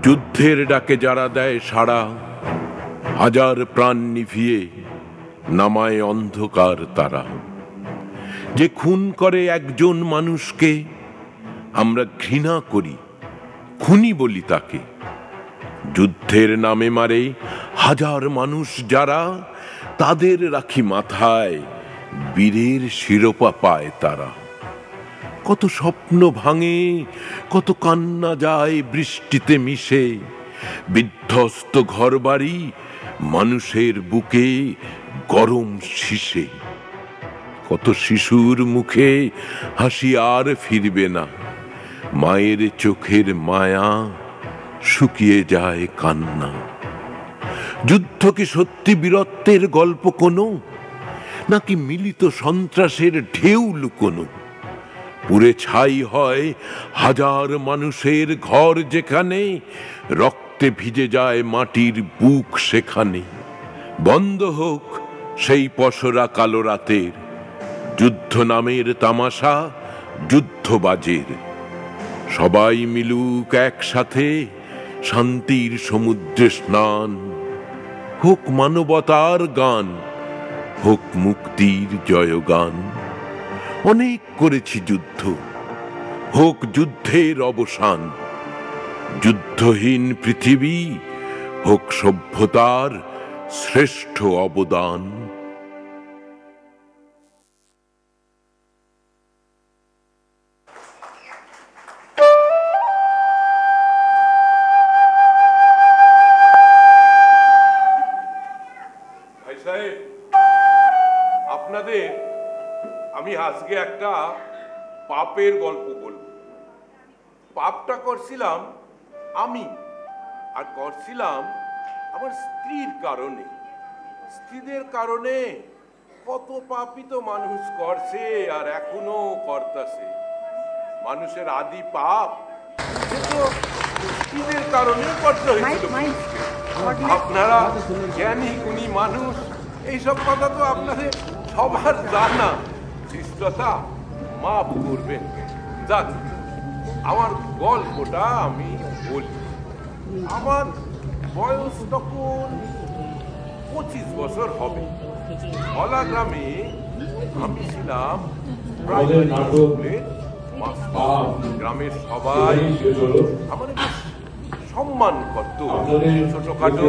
যুদ্ধের ডাকে যারা দেয় সাড়া, হাজার প্রাণ নিভিয়ে নামায় অন্ধকার তারা। যে খুন করে একজন মানুষকে আমরা ঘৃণা করি, খুনি বলি তাকে। যুদ্ধের নামে মারে হাজার মানুষ যারা, তাদের রাখি মাথায়, বীরের শিরোপা পায় তারা। কত স্বপ্ন ভাঙে, কত কান্না যায় বৃষ্টিতে মিশে, বিধ্বস্ত ঘরবাড়ি মানুষের বুকে গরম শিশে। কত শিশুর মুখে হাসি আর ফিরবে না, মায়ের চোখের মায়া শুকিয়ে যায় কান্না। যুদ্ধ কি সত্যি বীরত্বের গল্প কোনো, নাকি মিলিত সন্ত্রাসের ঢেউ লুকোনো? পুড়ে ছাই হয় হাজার মানুষের ঘর যেখানে, রক্তে ভিজে যায় মাটির বুক সেখানে। বন্ধ হোক সেই পসরা কালো রাতের, যুদ্ধ নামের তামাশা যুদ্ধবাজের। সবাই মিলুক একসাথে শান্তির সমুদ্রে স্নান, হোক মানবতার গান, হোক মুক্তির জয়গান। অনেক করেছি যুদ্ধ, হোক যুদ্ধের অবসান। যুদ্ধহীন পৃথিবী হোক সভ্যতার শ্রেষ্ঠ অবদান। ভাই সাহেব, আপনাদের আমি আজকে একটা পাপের গল্প বলব। পাপটা করছিলাম আমি, আর করছিলাম আমার স্ত্রীর কারণে। স্ত্রীদের কারণে কত পাপই তো মানুষ করছে আর এখনো করতেছে। মানুষের আদি পাপ সে তো স্ত্রীদের কারণে করতে হয়েছিল। আপনারা জ্ঞানী গুণী মানুষ, এইসব কথা তো আপনাদের সবার জানা। শিষ্টতা মাফ করবেন। যাক, আমার গল্পটা আমি বলি। আমার বয়স তখন 25 বছর হবে। হলা গ্রামে আমি ছিলাম প্রাইমারি স্কুলের মাস্টার। গ্রামের সবাই আমার সম্মান করত। ছোটখাটো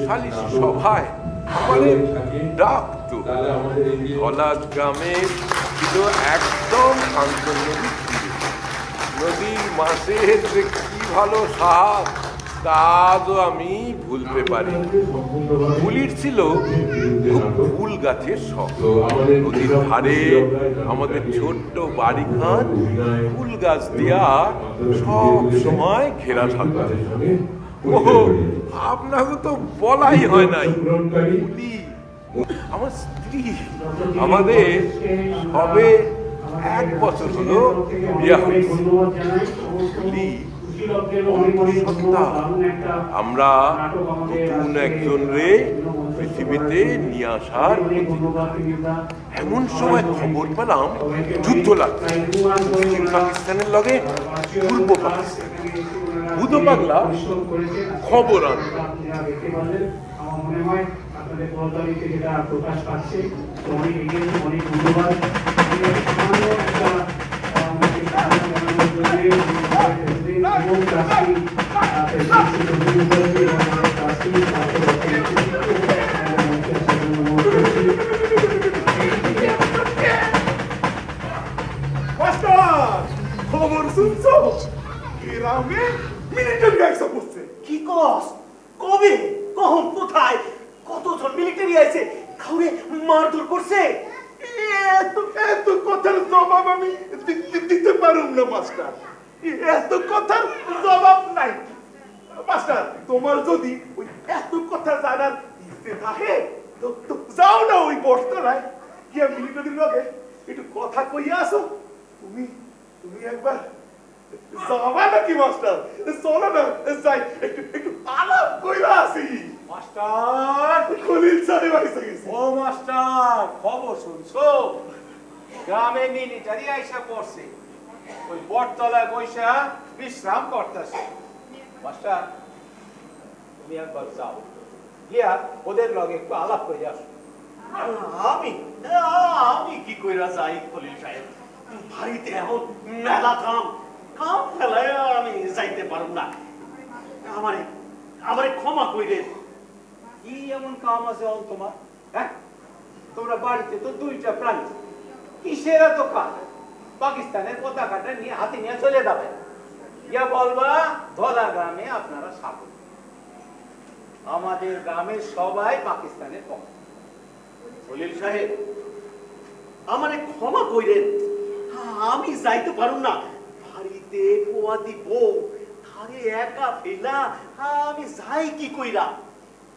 সালিশি সভায় আমাদের ডাকতো। হলা গ্রামে ছিল একদম শান্ত নদী। নদীর মাছের যে কি ভালো স্বাদ তা আজও আমি ভুলতে পারি। ফুলির ছিল ফুল গাছের শখ। নদীর ধারে আমাদের ছোট্ট বাড়িখান ফুল গাছ দিয়া সব সময় ঘেরা থাকত। ও আপনাকে তো বলাই হয় নাই, আমার স্ত্রী আমাদের সবে 1 বছর হলো বিয়ে হয়েছে। আমরা নতুন একজন রে পৃথিবীতে নিয়ে আসার এমন সময় খবর পেলাম যুদ্ধ লাগছে পাকিস্তানের লগে পূর্ব পাকিস্তান। বুধ পাগলা খবর আনল। প্রকাশ পাচ্ছে অনেক ধন্যবাদ। খবর শুনছো? গ্রামে মিলিটারি আইসা পড়ছে। কি কস? কবে? কখন? কোথায়? কতজন মিলিটারি আইছে? কাউরে মারধর করছে? এত কথার জবাব আমি দিতে পারুম না মাস্টার। এত কথার জবাব নাই মাস্টার। তোমার যদি ওই এত কথা জানার ইচ্ছে থাকে তো যাও না ওই বস্তায় গিয়া মিলিটারির লগে একটু কথা কইয়া আসো। তুমি একবার যাবা নাকি মাস্টার? চলো না, যাই একটু আলাপ কইরা আসি। মাস্টার খলিল সাহেব আইসা গেছে। ও মাস্টার, খবর শুনছো? গ্রামে মিলিটারি আইসা পড়ছে। ওই বটতলায় বইসা বিশ্রাম করতেছে। মাস্টার তুমি একবার যাও, গিয়া ওদের লগে একটু আলাপ করে আসো। আমি আমি কি কইরা যাই খলিল সাহেব? বাড়িতে এখন মেলা কাম, কাম ফেলায় আমি যাইতে পারব না। আমারে আমারে ক্ষমা কইরেন। কি এমন কাম আছে তোমার? হ্যাঁ, তোমরা বাড়িতে তো দুইটা প্রাণী, কিসের এত কাজ? পাকিস্তানের পতাকাটা নিয়ে হাতে নিয়ে চলে যাবে, ইয়া বলবা ধলা গ্রামে আপনারা স্বাগত। আমাদের গ্রামের সবাই পাকিস্তানের পক্ষ। খলিল সাহেব, আমারে ক্ষমা কইরেন, আমি যাইতে পারুম না। বাড়িতে পোয়াতি বউ, তারে একা ফেলা আমি যাই কি কইরা?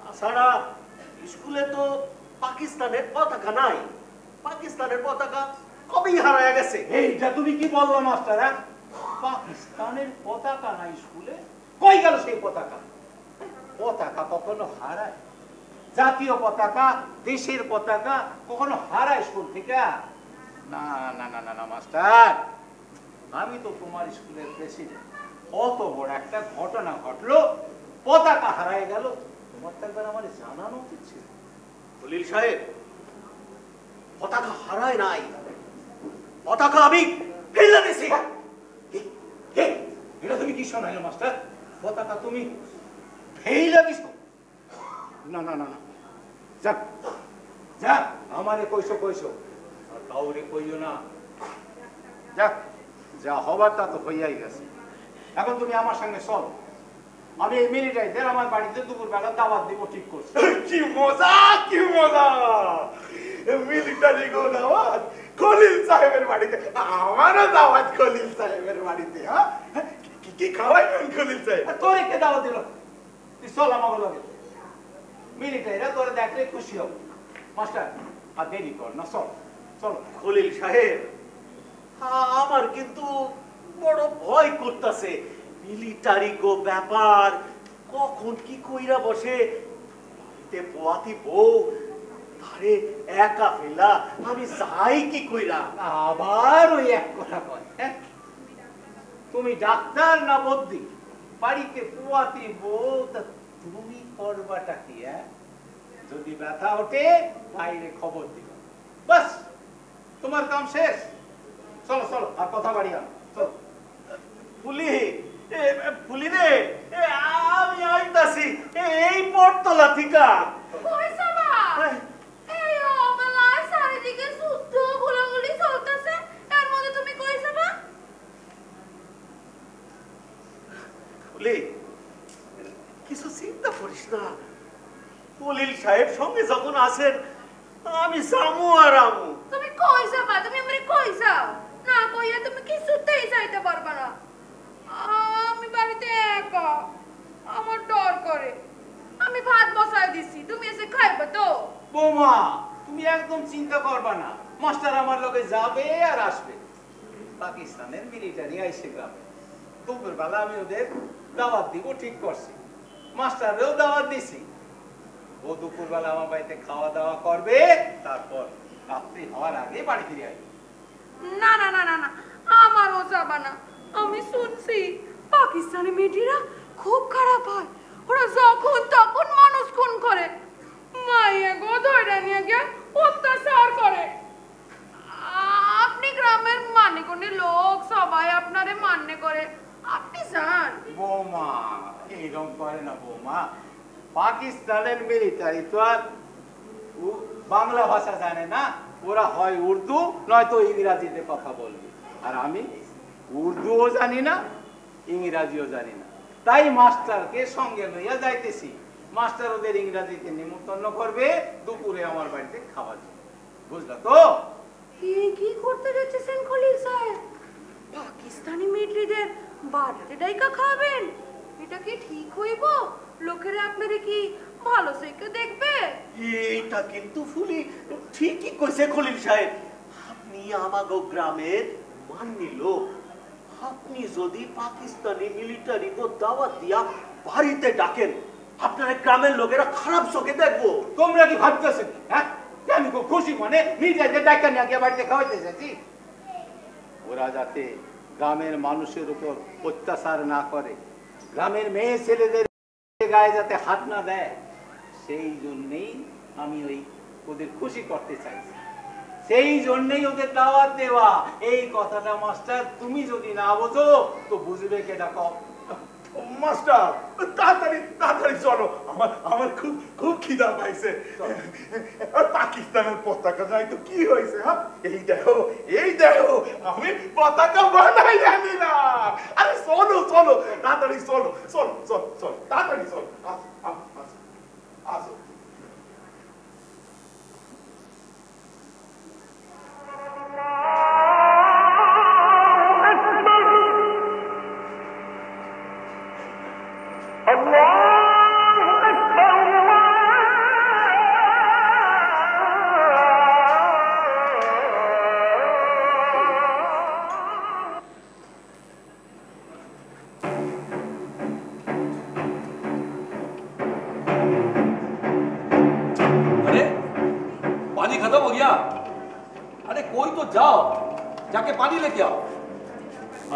তাছাড়া স্কুলে তো পাকিস্তানের পতাকা নাই। পাকিস্তানের পতাকা কবেই হারায় গেছে। এইটা তুমি কি বললো মাস্টার? হ্যাঁ, পাকিস্তানের পতাকা নাই স্কুলে? কই গেল সেই পতাকা? পতাকা কখনো হারায়? জাতীয় পতাকা, দেশের পতাকা কখনো হারায় স্কুল থেকে? না না না না না মাস্টার, আমি তো তোমার স্কুলের প্রেসিডেন্ট। অত বড় একটা ঘটনা ঘটলো, পতাকা হারায় গেল, তোমার তো একবার আমার জানানো উচিত ছিল। খলিল সাহেব, পতাকা হারায় নাই, পতাকা আমি ফেলে দিছি। এটা তুমি কি শোনাইলো মাস্টার? পতাকা তুমি ফেলে দিছো? না না না না, যাক যাক, আমারে কইছো কইছো, আর কাউরে কইও না। যাক, যা হবার তা তো হইয়াই গেছে। এখন তুমি আমার সঙ্গে চলো, আমি এই মিলিটারিদের আমার বাড়িতে দুপুরবেলা দাওয়াত দিব ঠিক করছি। কি মজা, কি মজা! মিলিটারি গো দাওয়াত খলিল সাহেবের বাড়িতে, আমারও দাওয়াত খলিল সাহেবের বাড়িতে। হ্যাঁ, কি খাওয়াইবেন খলিল সাহেব? তোর কে দাওয়াত দিল? তুই চল আমার লগে, মিলিটারিরা তোরে দেখলে খুশি হবে। মাস্টার, আর দেরি কর না, চল চলো। খলিল সাহেব, আমার কিন্তু বড় ভয় করতেছে। মিলিটারি গো ব্যাপার, কখন কি কইরা বসে। বাড়িতে পোয়াতি বউ, তারে একা ফেলা আমি যাই কি কইরা? আবার ওই এক কথা কয়। তুমি ডাক্তার না বদ্যি, বাড়িতে পোয়াতি বউ, তা তুমি করবাটা কি? যদি ব্যথা ওঠে বাইরে খবর দিল, বাস তোমার কাম শেষ। চলো চলো, আর কথা বাড়িয়া চলো। ফুলি, ফুলি রে, আমি আইতাছি এই পটতলা থিকা। কই যাবা? এই অবেলায় চারিদিকে যুদ্ধ গোলাগুলি চলতেছে, এর মধ্যে তুমি কই যাবা? ফুলি, কিছু চিন্তা করিস না। খলিল সাহেব সঙ্গে যখন আছেন, আমি যামু আর আমু। তুমি কই যাবা? তুমি আমারে কই যাও? না কইয়া তুমি কিছুতেই যাইতে পারবা না। আমি বাড়িতে একা, আমার ডর করে। আমি ভাত বসাই দিছি, তুমি এসে খাইবে তো? বৌমা, তুমি একদম চিন্তা করবা না, মাস্টার আমার লগে যাবে আর আসবে। পাকিস্তানের মিলিটারি আইসে গ্রামে, দুপুরবেলা আমি ওদের দাওয়াত দিব ঠিক করছি। মাস্টাররেও দাওয়াত দিছি, ও দুপুরবেলা আমার বাড়িতে খাওয়া দাওয়া করবে, তারপর রাত্রি হওয়ার আগে বাড়ি ফিরে আসবে। না না না না না, আমারও যাবা না। আমি শুনছি পাকিস্তানি মেয়েরা খুব খারাপ হয়, ওরা যখন তখন মানুষ খুন করে, মাইয়া গো ধরে নিয়ে গিয়ে অত্যাচার করে। আপনি গ্রামের মানে কোনে লোক, সবাই আপনারে মান্য করে, আপনি যান। বৌমা, এইরকম করে না বৌমা। পাকিস্তানের মিলিটারি তো আর বাংলা ভাষা জানে না, ওরা হয় উর্দু নয়তো ইংরাজিতে কথা বলবে, আর আমি উর্দুও জানি না, ইংরাজিও জানি না। তাই মাস্টারকে সঙ্গে লইয়া যাইতেছি, মাস্টার ওদের ইংরাজিতে নিমন্ত্রণ করবে দুপুরে আমার বাড়িতে খাওয়া যাবে, বুঝলা তো? কি করতে যাচ্ছেন খলিল সাহেব? পাকিস্তানি মিলিটারিদের বাড়িতে ডাইকা খাবেন? এটা কি ঠিক হইব? লোকেরা আপনারে কি ভালো চোখে দেখবে? এইটা কিন্তু ফুলি ঠিকই কইছে খলিল সাহেব। আপনি আমাগো গ্রামের মাননি লোক, আপনি যদি পাকিস্তানি মিলিটারি গো দাওয়াত দিয়া বাড়িতে ডাকেন, আপনার গ্রামের লোকেরা খারাপ চোখে দেখবো। তোমরা কি ভাবতেছো? হ্যাঁ, আমি খুব খুশি মনে নিজেদের ডাক্তার নিয়ে গিয়ে বাড়িতে খাওয়াইতে চাইছি। ওরা যাতে গ্রামের মানুষের উপর অত্যাচার না করে, গ্রামের মেয়ে ছেলেদের গায়ে যাতে হাত না দেয় সেই জন্যেই আমি ওই ওদের খুশি করতে চাইছি, সেই জন্যই ওদের দাওয়াত দেওয়া। এই কথাটা মাস্টার তুমি যদি না বোঝো তো বুঝবে কেটা কম। মাস্টার তাড়াতাড়ি তাড়াতাড়ি চলো, আমার খুব খুব খিদা পাইছে। আর পাকিস্তানের পতাকা নাই তো কি হয়েছে? হ্যাঁ এই দেখো আমি পতাকা বানাই জানি না। আরে চলো চলো তাড়াতাড়ি চলো চলো চলো চলো তাড়াতাড়ি চলো, আসো। जाके पानी लेके आओ।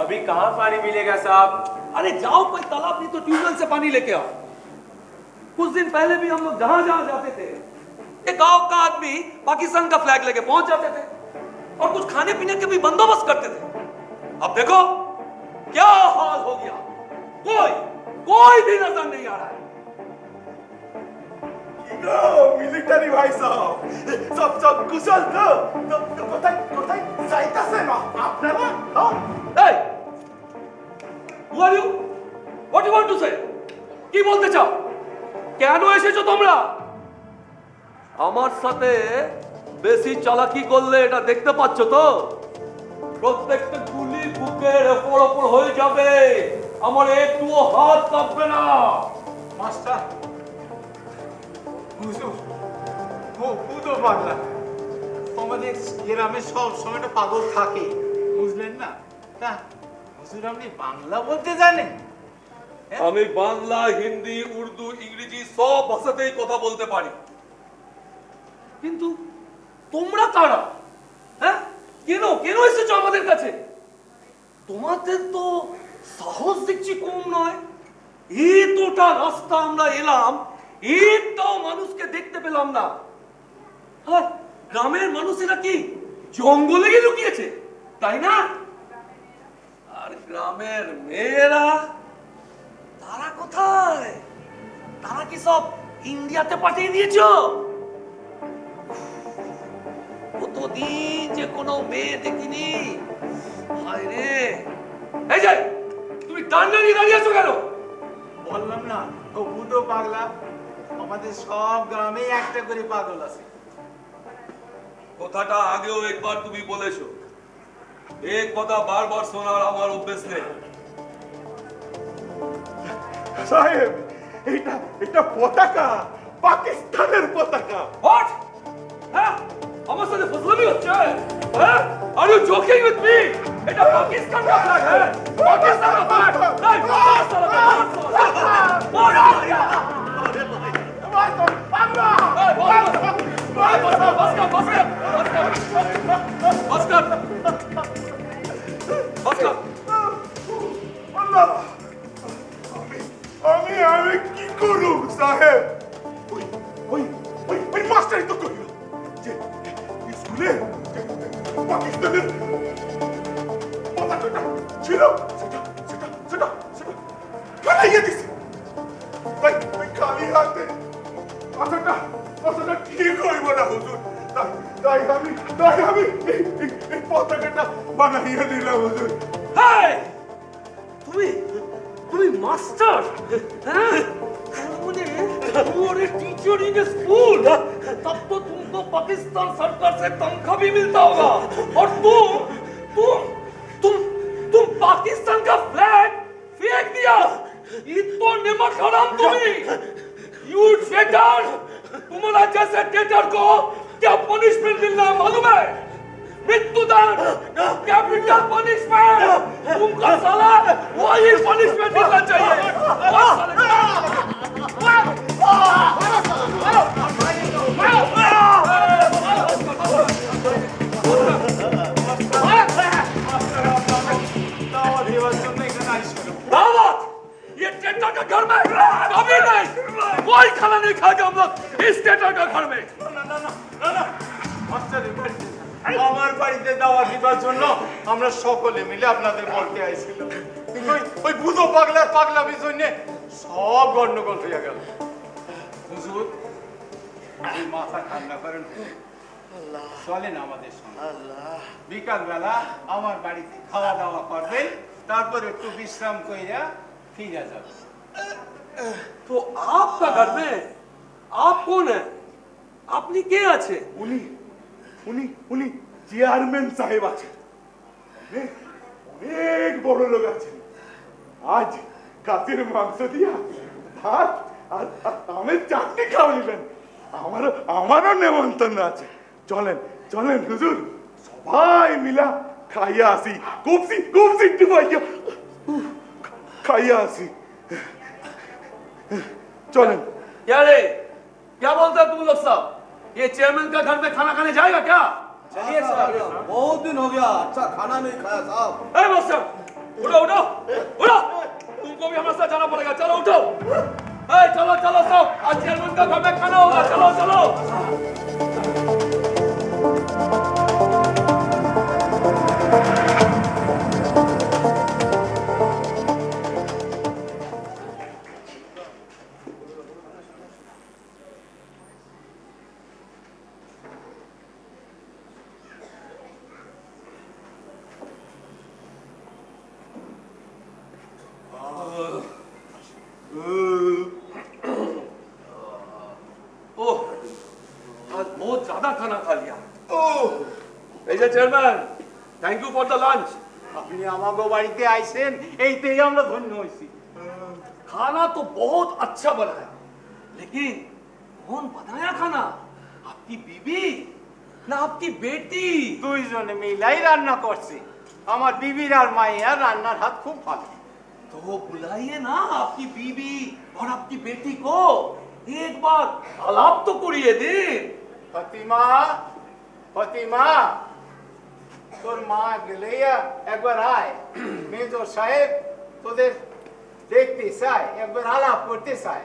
अभी कहाँ पानी मिलेगा साहब? अरे जाओ कोई तालाब नहीं तो ट्यूबवेल से पानी लेके आओ। कुछ दिन पहले भी हम लोग जहां जहां जाते थे एक गांव का आदमी पाकिस्तान का फ्लैग लेके पहुंच जाते थे और कुछ खाने पीने के भी बंदोबस्त करते थे। अब देखो क्या हाल हो गया, कोई भी नजर नहीं आ रहा है। মিলিটারি ভাই সব সব কুশল তো কোথায় কোথায় যাইতাছে না আপনারা? Hey, who are you? What do you want to say? কি বলতে চাও? কেন এসেছো তোমরা? আমার সাথে বেশি চালাকি করলে এটা দেখতে পাচ্ছ তো? প্রত্যেকটা গুলি বুকের ওপর হয়ে যাবে, আমার একটুও হাত কাঁপবে না। মাস্টার বুঝো বুঝো পাগলা, আমাদের গ্রামে সব সময় একটা পাগল থাকে, বুঝলেন না? তা হুজুর আপনি বাংলা বলতে জানেন? আমি বাংলা, হিন্দি, উর্দু, ইংরেজি সব ভাষাতেই কথা বলতে পারি। কিন্তু তোমরা কারা? হ্যাঁ, কেন কেন এসেছো আমাদের কাছে? তোমাদের তো সাহস দেখছি কম নয়। এতটা রাস্তা আমরা এলাম, একটাও মানুষকে দেখতে পেলাম না। আর গ্রামের মানুষেরা কি জঙ্গলে গিয়ে লুকিয়েছে, তাই না? আর গ্রামের মেয়েরা তারা কোথায়? তারা কি সব ইন্ডিয়াতে পাঠিয়ে দিয়েছো? কতদিন যে কোনো মেয়ে দেখিনি। হায় রে, এই যে তুমি টান্ডা নিয়ে দাঁড়িয়ে আছো কেন? বললাম না ও বুধো পাগলা, আমাদের সব গ্রামে একটা করে পাগল আছে। কথাটা আগেও একবার তুমি বলেছো, এই কথা বারবার শোনার আমার অভ্যেস নেই। সাহেব এটা পতাকা, পাকিস্তানের পতাকা। What? হ্যাঁ, আমার সাথে ফজলামি হচ্ছে? হ্যাঁ, are you joking with me? এটা পাকিস্তান का flag है, पाकिस्तान का flag। नहीं, আমি কি করব সাহেব? ওই মাস্টারই তো কইল যে স্কুলে পাকিস্তানের পতাকাটা ছিল, সেটা ফেলাইয়া দিছে। ওই খালি হাতে কথাটা ঠিক হইব না হুজুর। তাই আমি এই পতাকাটা বানাইয়া দিলাম হুজুর। Hey! তুমি মাস্টার? হ্যাঁ, तुम और एक टीचर इन स्कूल, तब तो तुमको पाकिस्तान सरकार से तनख्वाह भी मिलता होगा, और तुम पाकिस्तान का फ्लैग फेंक दिया। ये तो निमक हराम तुम्ही, यू ट्रेटर। तुम्हारा जैसे ट्रेटर को क्या पनिशमेंट मिलना है मालूम है? मृत्युदंड, कैपिटल पनिशमेंट। तुमको साला वही पनिशमेंट मिलना चाहिए। दावत, ये ट्रेटर का घर में अभी नहीं। कोई खाना नहीं खाएंगे हम लोग इस थिएटर का घर में। আমার বাড়িতে দাওয়া দিবার জন্য আমরা সকলে মিলে আপনাদের বলতে আইছিলাম, কিন্তু ওই বুধো পাগলার পাগলামি জন্য সব গন্ডগোল হয়ে গেল। হুজুর আপনি মাথা ঠান্ডা করেন, চলেন আমাদের সঙ্গে। বিকাল বেলা আমার বাড়িতে খাওয়া দাওয়া করবেন, তারপর একটু বিশ্রাম কইরা ফিরে যাবেন। तो आपका घर में आप कौन है? আপনি কে আছে? উনি উনি উনি চেয়ারম্যান সাহেব আছেন, অনেক বড় লোক আছেন। আজ কাতের মাংস দিয়া ভাত আর আমের চাটনি খাওয়াইবেন। আমারও নেমন্তন্ন আছে। চলেন চলেন হুজুর, সবাই মিলা খাইয়া আসি। কবজি কবজি ডুবাইয়া খাইয়া আসি। चलें। क्या रे, क्या बोलता है तुम लोग सब? ये चेयरमैन का घर में खाना खाने जाएगा क्या? चलिए साहब, बहुत दिन हो गया अच्छा खाना नहीं खाया साहब। ए मास्टर, उठो उठो उठो, तुमको भी हमारे साथ जाना पड़ेगा। चलो उठो, ए चलो चलो सब, आज चेयरमैन का घर में खाना होगा। चलो चलो। बहुत ज्यादा खाना खा लिया। Chairman, thank you for the lunch. আপনি আমাগো বাড়িতে আইছেন, এইতেই আমরা ধন্য হইছি। खाना तो बहुत अच्छा बना है, लेकिन कौन बनाया खाना? आपकी बीवी ना आपकी बेटी? দুইজনে মিলাই রান্না করছে। আমার বিবির আর মায়ের রান্নার হাত খুব ভালো। तो बुलाइए ना आपकी बीवी और आपकी बेटी को, एक बार आलाप तो करिए दिन। ফতিমা, ফতিমা, তোর মা গেলেইয়া একবার আয়। মেজর সাহেব তোদের দেখতে চায়, একবার আলাপ করতে চায়।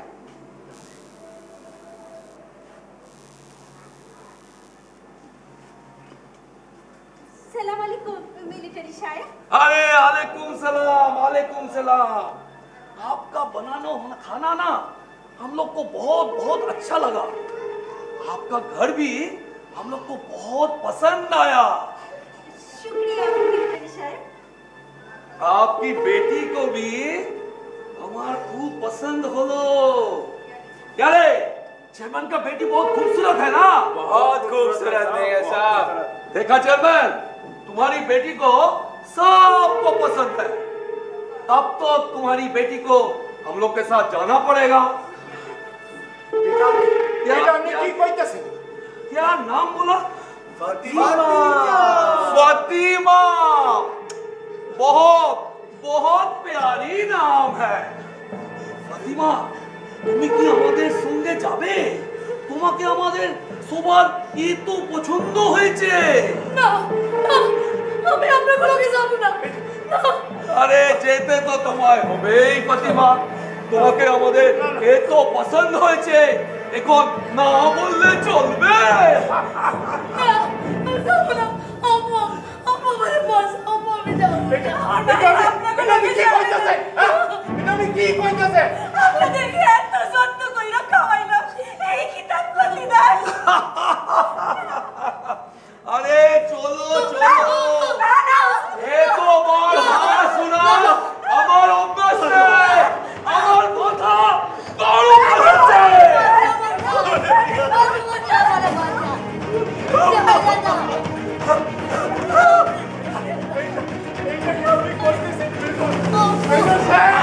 सलाम अलैकुम मिलिट्री साहब। अरे वालेकुम सलाम, वालेकुम सलाम। आपका बनाना खाना ना हम लोग को बहुत बहुत अच्छा लगा। आपका घर भी हम लोग को बहुत पसंद आया। शुक्रिया मिलिट्री साहब। आपकी बेटी को भी हमारा खूब पसंद होलो। क्या रे, चेयरमैन का बेटी बहुत खूबसूरत है ना? बहुत खूबसूरत है साहब। देखा चेयरमैन, तुम्हारी बेटी को सबको पसंद है। अब तो तुम्हारी बेटी को हम लोग के साथ जाना पड़ेगा। क्या नाम बोला? फतिमा। फतिमा, बहुत बहुत प्यारी नाम है। फतिमा, তুমি কি আমাদের সঙ্গে যাবে? তোমাকে আমাদের সবার এত পছন্দ হয়েছে। না না, আমি আপনার লগে যাব না। আরে যেতে তো তোমায় হবেই ফতিমা, তোমাকে আমাদের এত পছন্দ হয়েছে, এখন না বললে চলবে? আরে চলো চলো, এত বার না শোনা আমার অভ্যাস নেই, আমার কথা গরম হচ্ছে।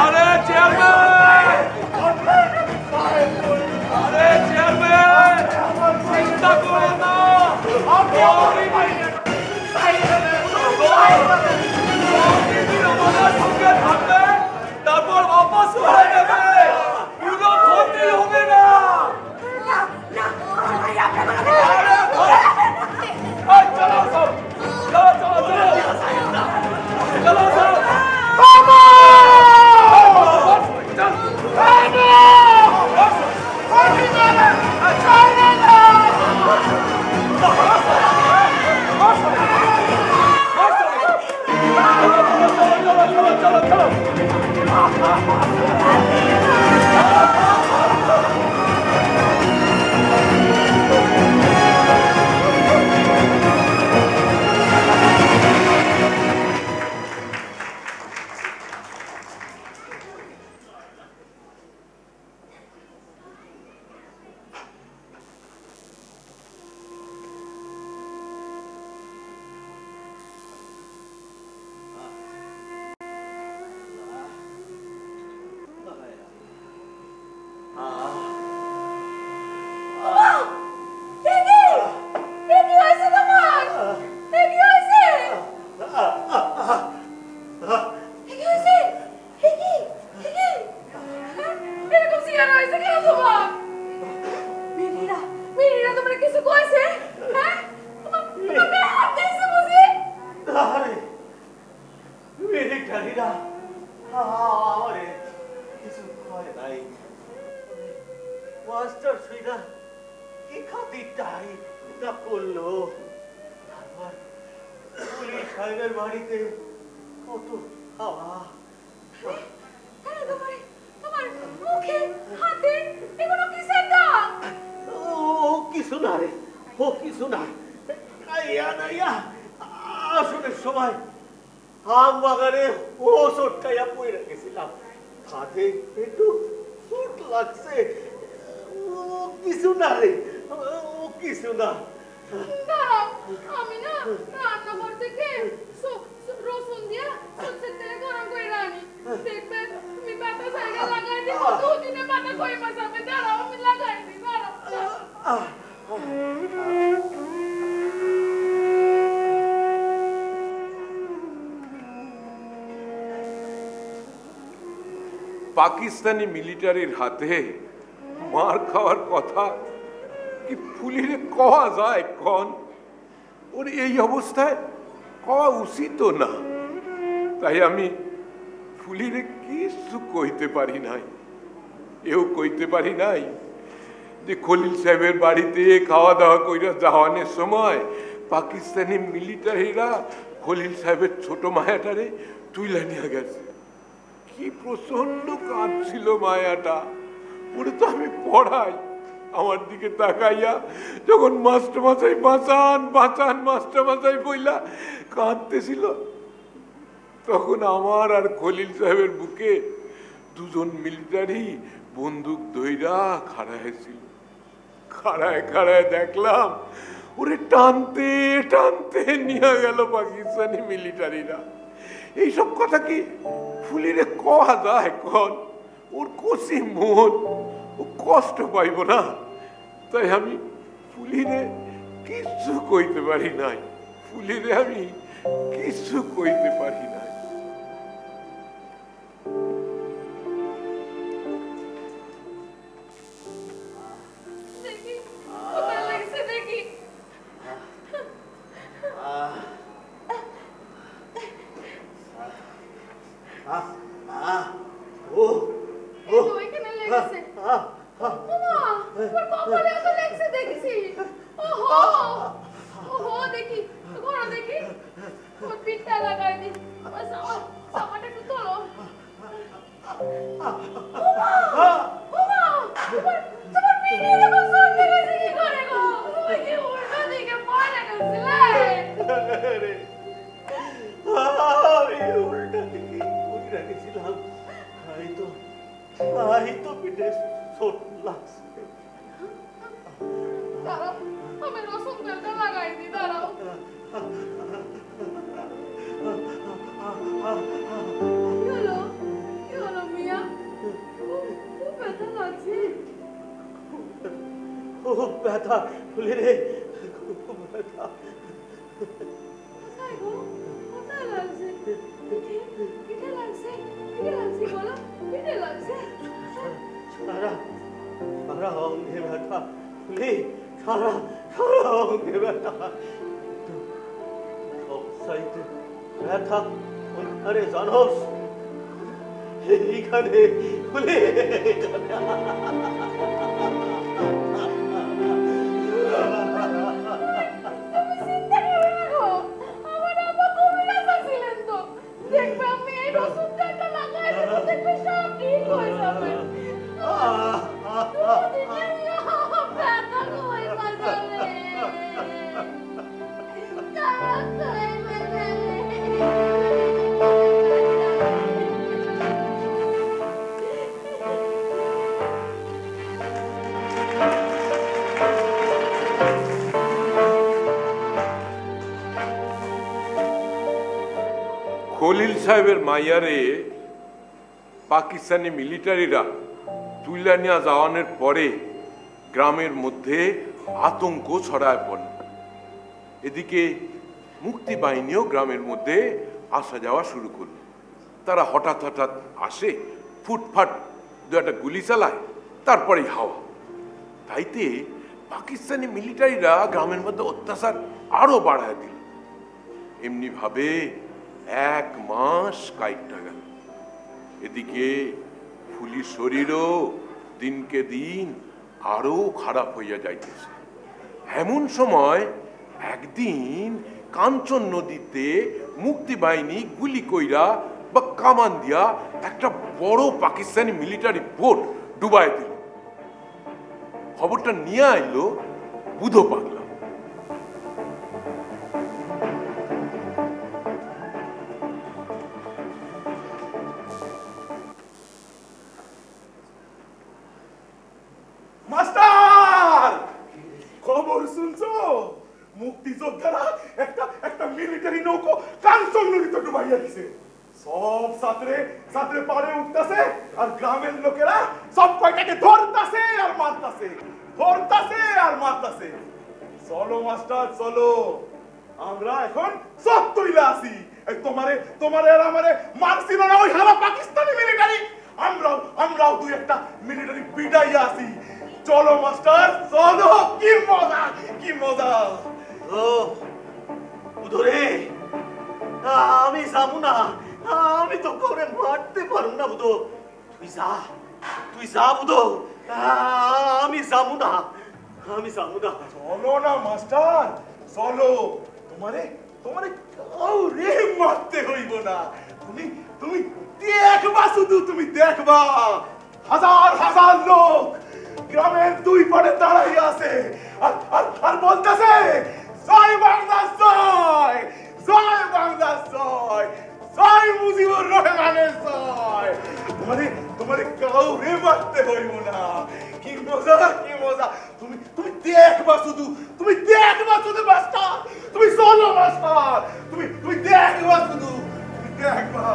আরে চেয়ারম্যান, মিলিটারিরা আমারে কিছু কয় নাই। মাস্টার সুইরা কি খাতিরটাই না করলো। তারপর পুলিশ সাহেবের বাড়িতে কত হাওয়া। তোমার মুখে হাতে এগুলো কিসের দাগ? ও কিছু না রে, ও কিছু না। আসনের সময় আম বাগানে ও চোটকাইয়া পড়ে গেছিলাম, হাতে একটু চোট লাগছে। ও কিছু না রে, ও কিছু না। আমি না রান্নাঘর থেকে রসুন দিয়া সরষের তেলে গরম করে রানি, দেখবে তুমি পাতা জায়গা লাগাই দিব, দুদিনে পাতা কই মাছ হবে। দাঁড়াও আমি লাগাই দিই, দাঁড়াও। পাকিস্তানি মিলিটারির হাতে মার খাওয়ার কথা কি ফুলিরে কওয়া যায়? কন ওর এই অবস্থায় কওয়া উচিত না। তাই আমি ফুলিরে কিছু কইতে পারি নাই। এও কইতে পারি নাই যে খলিল সাহেবের বাড়িতে খাওয়া দাওয়া কইরা যাওয়ানোর সময় পাকিস্তানি মিলিটারিরা খলিল সাহেবের ছোট মায়াটারে তুইলা নিয়ে গেছে। কি প্রচন্ড কাঁদছিল মায়াটা। ওরে তো আমি পড়াই, আমার দিকে তাকাইয়া যখন মাস্টারমশাই বাঁচান বাঁচান মাস্টারমশাই বইলা কাঁদতেছিল, তখন আমার আর খলিল সাহেবের বুকে দুজন মিলিটারি বন্দুক ধইরা খাড়ায় ছিল। খাড়ায় খাড়ায় দেখলাম ওরে টানতে টানতে নিয়ে গেল পাকিস্তানি মিলিটারিরা। এইসব কথা কি ফুলিরে কওয়া যায়? কন ওর কষি মন, ও কষ্ট পাইব না। তাই আমি ফুলিরে কিছু কইতে পারি নাই। ফুলিরে আমি কিছু কইতে পারি নাই। দেখি কোথায় লাগছে দেখি। এখানে লেগেছে। ওমা, তোর কপালে তো লেগেছে দেখছি। ওহো ওহো, দেখি ঘোড়া দেখি, তোর পিঠটা লাগাই দি। জামাটা একটু তোলো। ওমা ওমা, তোমার পিঠে এরকম চলতে গেছে কি করে গো? তুমি কি উল্টো দিকে পড়ে গেছিলে? আমি উল্টা দিকে পড়ে গেছিলাম। তাই তো পিঠে চোট লাগছে। দাঁড়াও, আমি রসুন তেলটা লাগাই দিই, দাঁড়াও। কি হলো মিয়া? খুব ব্যথা লাগছে। খুব ব্যথা ফুলি রে, খুব ব্যথা। কোথায় গো? কোথায় লাগছে? পিঠে লাগছে? পিঠে লাগছে বলো, পিঠে লাগছে। সারা অঙ্গে ব্যথা ফুলি, সারা অঙ্গে ব্যথা। সব সাইডে ব্যথা কোনখানে জানোস? এইখানে ফুলি, দেখবে আমি এই রসুন তেলটা লাগাই দেবো, দেখবে সব ঠিক হয়ে যাবে। ব্যথা কই বাজারে? খলিল সাহেবের মাইয়ারে পাকিস্তানি মিলিটারিরা তুইলা নিয়ে যাওয়ানোর পরে গ্রামের মধ্যে আতঙ্ক ছড়ায় পড়ে। এদিকে মুক্তি বাহিনীও গ্রামের মধ্যে আসা যাওয়া শুরু করল। তারা হঠাৎ হঠাৎ আসে, ফুটফাট দু একটা গুলি চালায়, তারপরেই হাওয়া। তাইতে পাকিস্তানি মিলিটারিরা গ্রামের মধ্যে অত্যাচার আরো বাড়ায় দিল। এমনি ভাবে 1 মাস কাইটটা গেল। এদিকে ফুলির শরীরও দিনকে দিন আরো খারাপ হইয়া যাইতেছে। এমন সময় একদিন কাঞ্চন নদীতে মুক্তিবাহিনী গুলি কইরা বা কামান দিয়া একটা বড় পাকিস্তানি মিলিটারি বোট ডুবাই দিল। খবরটা নিয়ে আইলো বুধো পাগলা। মাস্টার, খবর শুনছো? মুক্তিযোদ্ধারা একটা মিলিটারি নৌকো কাঞ্চন নদীতে ডুবাইয়া দিছে। সব ছাত্রে পারে উঠতেছে আর গ্রামের লোকেরা সব কয়টাকে ধরতাছে আর মারতাছে। চলো মাস্টার চলো, আমরা এখন সব তৈলা আছি। তোমারে আর আমারে মারছিল না ওই হারা পাকিস্তানি মিলিটারি, আমরাও দুই একটা মিলিটারি পিটাইয়া আছি। চলো মাস্টার চলো, কি মজা। ও উদরে, আমি যাবো না, আমি তো করে মারতে পারবো না বুধো। তুই যা বুধো, আমি যাবো না। চলো না মাস্টার চলো, তোমারে কাউরে মারতে হইব না। তুমি দেখবা, শুধু তুমি দেখবা, হাজার লোক গ্রামের দুই পাড়ে দাঁড়াইয়া আছে আর বলতেছে জয় বাংলা জয়, জয় বাংলা জয়, জয় মুজিবুর রহমানের জয়। তোমারে কাউরে মারতে হইব না। কি মজা। তুমি দেখবা, শুধু তুমি দেখবা, শুধু মাস্টার তুমি চলো মাস্টার, তুমি দেখবা, শুধু তুমি দেখবা।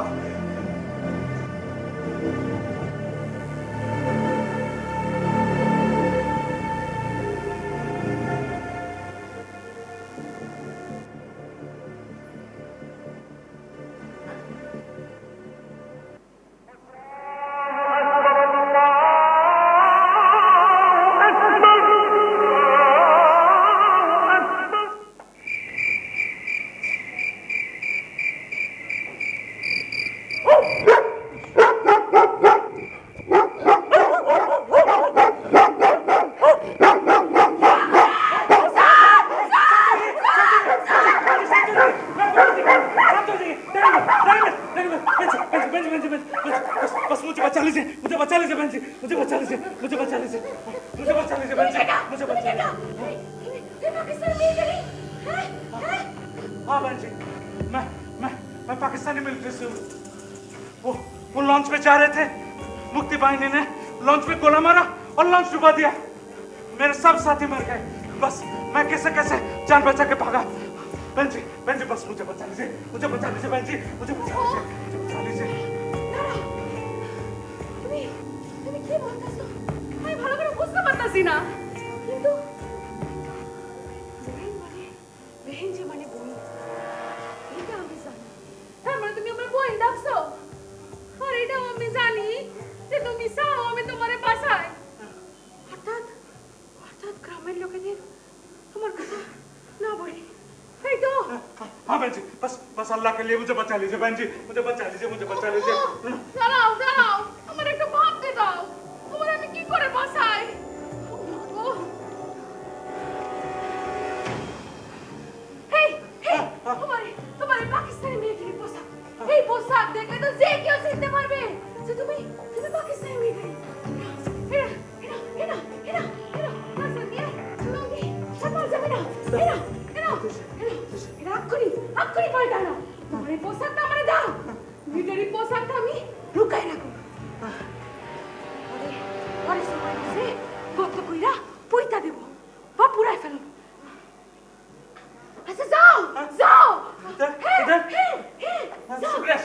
मैं पाकिस्तानी मिलिट्री से हूँ। वो लॉन्च पे जा रहे थे, मुक्ति बाहिनी ने लॉन्च पे गोला मारा और लॉन्च डुबा दिया। मेरे सब साथी मर गए। बस मैं कैसे जान बचा के भागा। बहन जी बस मुझे बचा लीजिए बहन जी, मुझे बचा लीजिए। তুমি কি বলতেছো? আমি ভালো করে বুঝতে পারতাছি না। কিন্তু বহন যে মানে বোন, এটা আমি জানি। তার মানে তুমি আমার বোন ডাকছো? আর এটাও আমি জানি যে তুমি চাও আমি তোমারে বাঁচাই। অর্থাৎ গ্রামের লোকেদের তোমার কথা না বলি, এই তো? हाँ बहन जी, बस अल्लाह के लिए मुझे बचा लीजिए बहन जी, मुझे बचा लीजिए। দাঁড়াও, আমার একটু ভাবতে দাও। তোমার আমি কি করে বাঁচাই? তোমার পাকিস্তানি মিলিটারি পোশাক, এই পোশাক দেখলে তো যে কেউ চিনতে পারবে যে তুমি পাকিস্তানি মিলিটারি। আক্ষরি পাল্টা না, তোমার এই পোশাকটা আমারে দাও। মিলিটারি পোশাকটা আমি লুকাই রাখো। পরে সময় বুঝে গর্ত কইরা পইতা দেব বা পুরাই ফেলব। আচ্ছা যাও।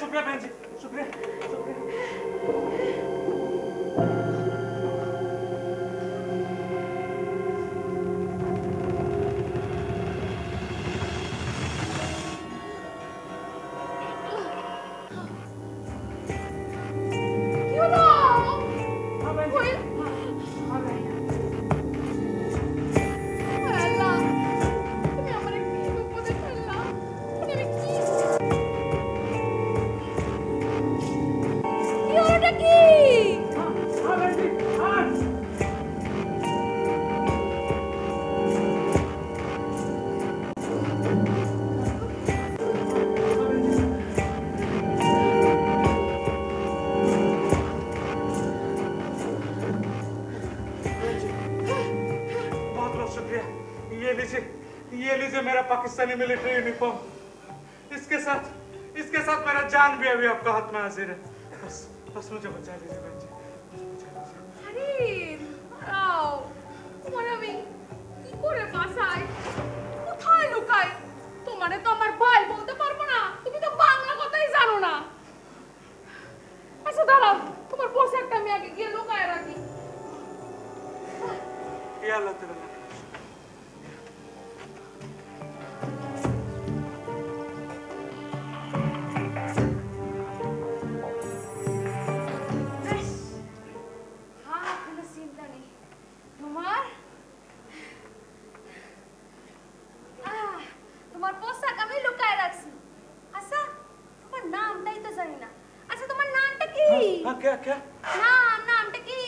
शुक्रिया बहन जी, शुक्रिया। पाकिस्तानी मिलिट्री यूनिफॉर्म, इसके साथ मेरा जान भी अभी आपका हाथ में हाजिर है। बस मुझे बचा लीजिए बहन जी। আরে দাঁড়াও, তোমার আমি কি করে বাঁচাই, কোথায় লুকাই? তোমারে তো আমার ভাই বলতে পারবো না, তুমি তো বাংলা কথাই জানো না। আচ্ছা দাঁড়াও, তোমার পোশাকটা আমি আগে গিয়ে লুকায় রাখি। ये अल्लाह तेरा তোমার পোশাক আমি লুকায় রাখছি। আচ্ছা তোমার নামটাই তো জানি না। আচ্ছা তোমার নামটা কি? हाँ क्या? নামটা কি?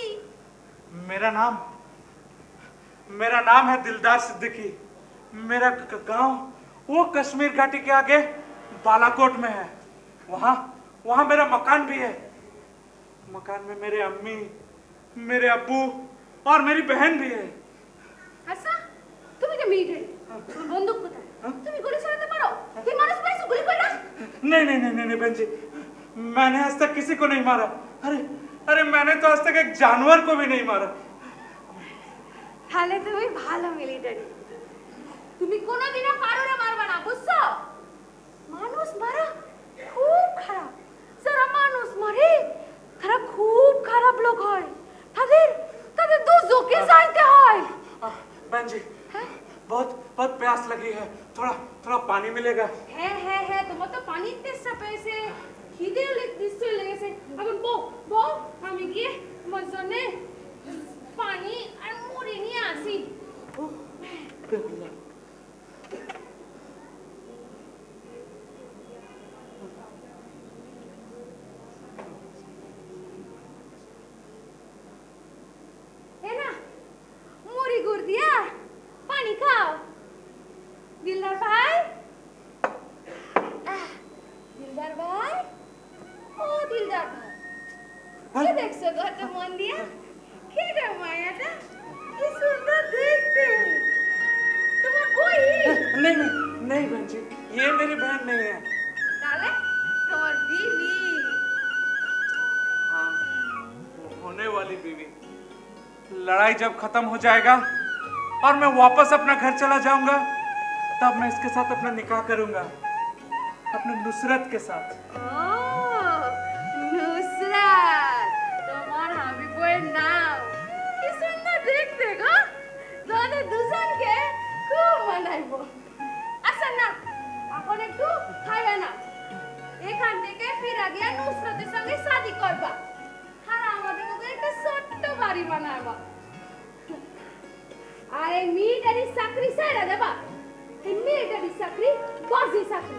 मेरा नाम है दिलदार सिद्दीकी। मेरा गांव वो कश्मीर घाटी के आगे बालाकोट में है। वहाँ मेरा मकान भी है। मकान में मेरे अम्मी, मेरे अब्बू और मेरी बहन भी है। আচ্ছা তুমি যে মিলিটারি, তোমার বন্দুক কোথায়? তুমি গুলি চালাতে পারো? তুমি মানুষ পাইছো গুলি কইরা? नहीं बहन जी, मैंने आज तक किसी को नहीं मारा। अरे मैंने तो आज तक एक जानवर को भी नहीं मारा। তাহলে তুমি ভালো মিলিটারি। তুমি কোনোদিনও কারোরে মারবা না, বুঝছো? মানুষ মারা খুব খারাপ। যারা মানুষ মারে তারা খুব খারাপ লোক হয়। তাদের দুজকে যাইতে হয়। बहन जी, बहुत प्यास लगी है, थोड़ा पानी मिलेगा? হ্যাঁ তোমার তো পানির তেষ্টা পেয়েছে, খিদেও নিশ্চয়ই লেগেছে। এখন বউ আমি গিয়ে তোমার জন্য পানি আর মুড়ি নিয়ে আসি। মুড়ি গুড় দিয়া পানি খাও। দিলদার ভাই, দিলদার ভাই, ও দিলদার ভাই, কি দেখছো ঘরটা মন দিয়া? কি রে মায়াটা, কি সুন্দর দেখতে। তোমার বই? नहीं बहन जी, ये मेरी बहन नहीं है। তাহলে তোমার बीवी? हाँ, होने वाली बीवी। लड़ाई जब खत्म हो जाएगा और मैं वापस अपना घर चला जाऊंगा, तब मैं इसके साथ अपना निकाह करूंगा, अपने नुसरत के साथ। নুসরাত, তোমার হাবিবের নাম কি সুন্দর দেখতে গো। তোমাদের দুজনকে খুব মানাইবো। আচ্ছা না, এখন একটু খাইয়া না, এখান থেকে ফিরা গিয়া নুসরতের সঙ্গে শাদি করবা, আর আমাদের মতো একটা ছোট্ট বাড়ি বানাবা। আর এই মিলিটারি চাকরি ছেড়ে দেবা। এই মিলিটারি চাকরি বাজি চাকরি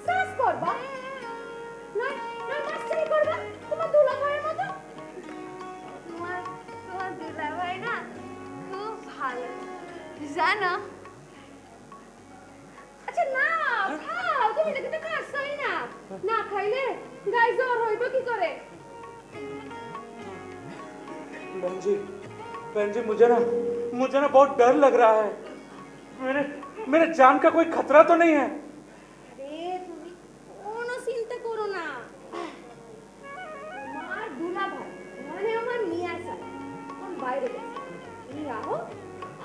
সাস করবা না, মাস্টারি করবা তোমার দুলা ভাইয়ের মতো। তোমার দুলা ভাই না খুব ভালো জানো। আচ্ছা না খাও, তুমি তো কিছু খাচ্ছই না, না খাইলে গায়ে জ্বর হইব কি করে? बहन जी मुझे ना बहुत डर लग रहा है। मेरे जान का कोई खतरा तो नहीं है? আরে তুমি কোনো চিন্তা করো না। আমার দুলা ভাই মানে আমার মিয়া স্যার কোন বাইরে গেছে, তুমি রাখো,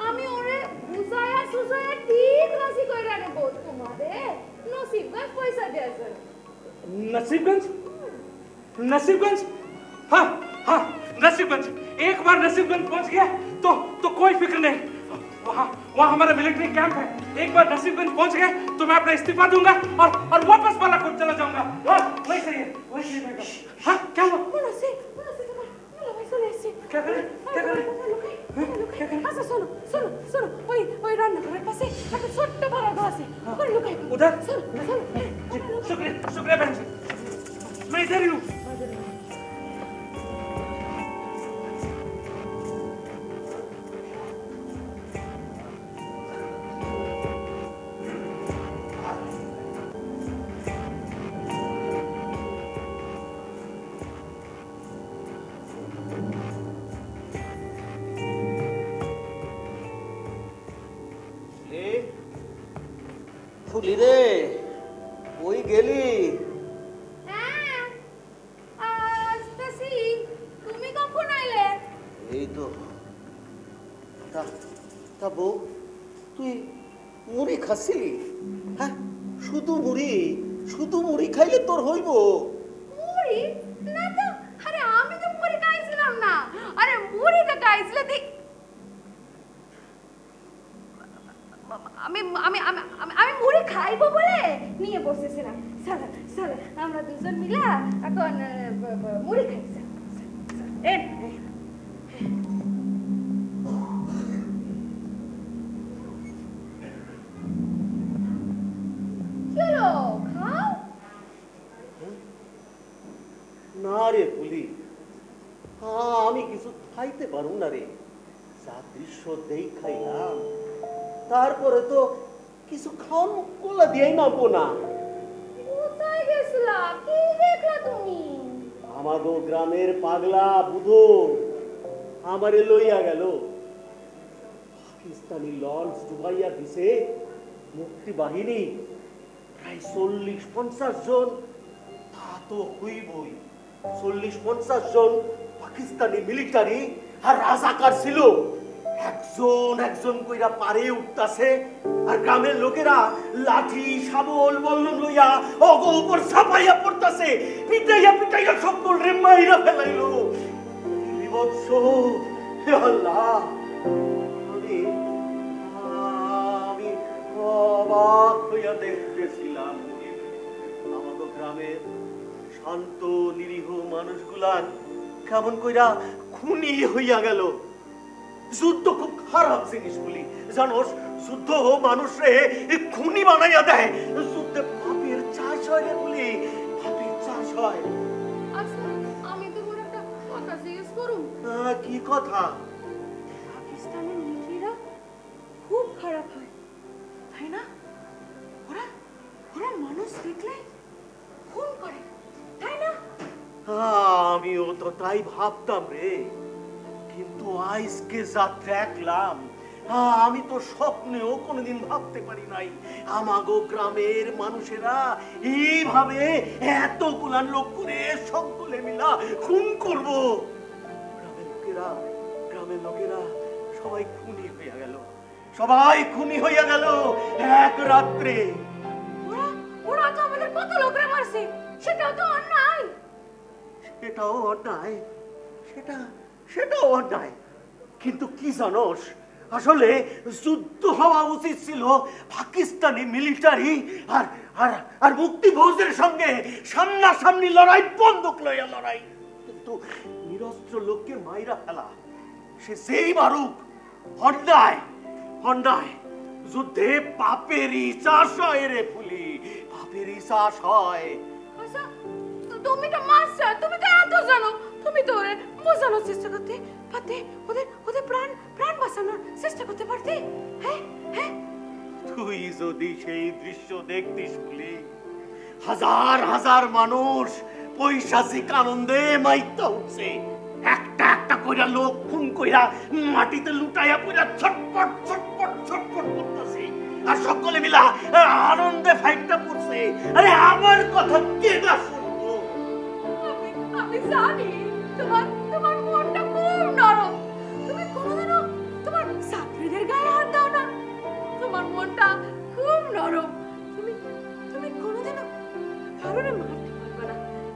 আমি ওরে বুঝায়া সুজায়া ঠিক রাজি কইরা নেব তোমাদের নসিবগঞ্জ পয়সা দেওয়ার জন্য। नसीबगंज? हाँ नसीबगंज। एक बार नसीबगंज पहुंच गया तो कोई फिक्र नहीं। वहाँ हमारा मिलिट्री कैंप है। एक बार नसीबगंज पहुंच गए तो मैं अपना इस्तीफा दूंगा और वापस बालाकोट चला जाऊंगा। वही सही है। हाँ क्या हुआ? क्या करें? আচ্ছা শোনো শোনো শোনো, ওই রান্নাঘরের পাশে একটা ছোট্ট বারান্দা আছে, ওখানে লুকাই পড়ো। उधर? শোনো शुक्रिया बहन जी, मैं इधर ही हूँ। ফুলি রে, ওই গেলি? হ্যাঁ, আসতেছি। তুমি কখন আইলে? এই তো। তা বউ, তুই মুড়ি খাচ্ছিলি? হ্যাঁ, শুধু মুড়ি খাইলে তোর হইব? মুড়ি না তো। আরে আমি তো মুড়ি খাইছিলাম না। আরে মুড়ি তো খাইছিলে দেখ। আমি আমি আমি আমি মুড়ি খাইবো বলে নিয়ে বসেছিলাম। চলো চলো আমরা দুজন মিলে এখন মুড়ি খাইছি। চলো খাও। না রে ফুলি, আমি কিছু খাইতে পারুম না রে। যা দৃশ্য দেই খাইলাম, তারপরে তো কিছু খাওয়ান কোলা দিয়েই নামবো না। কোথায় গেছিলা? কি দেখলা তুমি? আমাগো গ্রামের পাগলা বুধো আমারে লইয়া গেল। পাকিস্তানি লঞ্চ ডুবাইয়া দিছে মুক্তি বাহিনী, প্রায় 40-50 জন। তা তো হইবই, 40-50 জন পাকিস্তানি মিলিটারি আর রাজাকার ছিল। একজন একজন কইরা পারে উঠতাছে, আর গ্রামের লোকেরা লাঠি শাবল বল্লম লইয়া অগো উপর ছাপাইয়া পড়তাছে। পিটাইয়া সকল রে মাইরা ফেলাইলো। বিভৎস! হে আল্লাহ! আমি অবাক হইয়া দেখতেছিলাম আমাদের গ্রামের শান্ত নিরীহ মানুষগুলার কেমন কইরা খুনি হইয়া গেল। যুদ্ধ খুব খারাপ জিনিস বলি জানোস। যুদ্ধ মানুষে খুনি বানাইয়া দেয়। যুদ্ধে পাপের চাষ হয় রে বলি, পাপের চাষ হয়। আচ্ছা, আমি তোমার একটা কথা জিজ্ঞেস করুম। কি কথা? পাকিস্তানের মিলিটারিরা খুব খারাপ হয়, তাই না? ওরা ওরা মানুষ দেখলে খুন করে, তাই না? আমিও তো তাই ভাবতাম রে, কিন্তু আজকে যা দেখলাম আমি তো স্বপ্নেও কোনোদিন ভাবতে পারি নাই আমাগো গ্রামের মানুষেরা এইভাবে এতগুলা লোক করে সকলে মিলা খুন করব। গ্রামের লোকেরা সবাই খুনি হইয়া গেল এক রাত্রে। ওরা তো আমাদের কত লোকরে মারছে, সেটাও তো অন্যায়। সেটাও অন্যায়। কিন্তু কি জানোস, আসলে যুদ্ধ হওয়া উচিত ছিল পাকিস্তানি মিলিটারি আর মুক্তিভোজের সঙ্গে সামনাসামনি লড়াই, বন্দুক লইয়া লড়াই। কিন্তু নিরস্ত্র লোককে মাইরা ফেলা, সে যেই মারুক, অন্যায়। যুদ্ধে পাপেরই চাষ হয় রে ফুলি, পাপেরই চাষ হয়। আচ্ছা, তুমি তো মাস্টার, তুমি তো এত জানো, তুমি তো ওরে বোঝানোর চেষ্টা করতে পারতে, ওদের প্রাণ বাঁচানোর চেষ্টা করতে পারতে। হ্যাঁ, তুই যদি সেই দৃশ্য দেখতিস বলি, হাজার হাজার মানুষ পৈশাচিক আনন্দে মাইতা উঠছে। একটা একটা কইরা লোক খুন কইরা মাটিতে লুটাইয়া পড়া ছটপট করতেছে, আর সকলে মিলা আনন্দে ফাইটটা করছে। আরে আমার কথা কে না শুনবো? আমি জানি তোমার মনটা খুব নরম। তুমি কোনোদিনও তোমার ছাত্রীদের গায়ে হাত দাও না। তোমার মনটা খুব নরম। তুমি কোনোদিনও কারোরে মারতে পারবে না।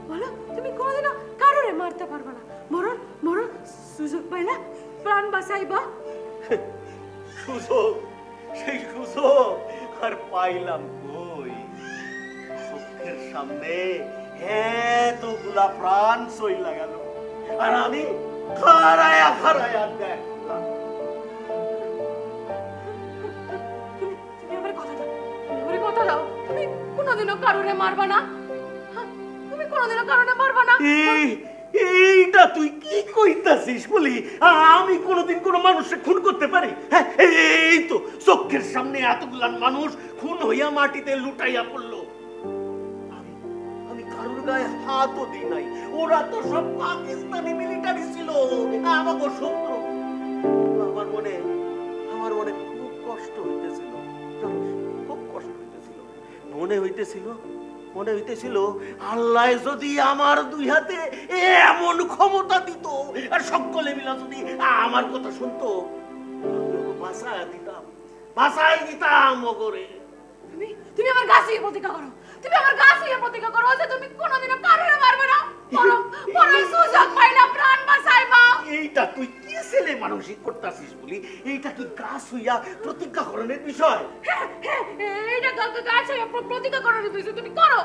বলো, তুমি কোনোদিনও কারোরে মারতে পারবে না। মরণ সুযোগ পাইলা প্রাণ বাঁচাইবা। সেই সুযোগ আর পাইলাম কই? চোখের সামনে এতগুলা প্রাণ চইলা গেল, আর আমি খারায়া দেখলাম। তুমি আমার কথা দাও, তুমি কোনোদিনও কারোরে মারবা না। তুমি কোনোদিনও কারোরে মারবা না। এইটা তুই কি কইতাছিস বলি? আমি কোনোদিন কোনো মানুষকে খুন করতে পারি? হ্যাঁ, এই তো চোখের সামনে এতগুলা মানুষ খুন হইয়া মাটিতে লুটাইয়া পড়লো, আমি কারোর গায়ে হাতও দিই নাই। ওরা তো সব পাকিস্তানি মিলিটারি ছিল, আমাকে শত্রু। আমার মনে খুব কষ্ট হইতেছিল, খুব কষ্ট হইতেছিল। মনে হইতেছিল আল্লাহ যদি আমার দুই হাতে এমন ক্ষমতা দিত আর সকলে মিলা যদি আমার কথা শুনতো বাসায় দিতাম মগরে। তুমি আমার গা ছুঁয়ে প্রতিজ্ঞা করো, তুমি আমার গা ছুঁয়ে প্রতিজ্ঞা করো যে তুমি কোনোদিনও কারোর মারবে না, বরং সুযোগ পাইলে প্রাণ বাঁচাইবা। এইটা তুই কি ছেলে মানসিক করতেছিস বলি? এইটা কি গা ছুঁয়া প্রতিজ্ঞা করণের বিষয়? এইটা গা ছুঁয়ে প্রতিজ্ঞা করার বিষয়, তুমি করো।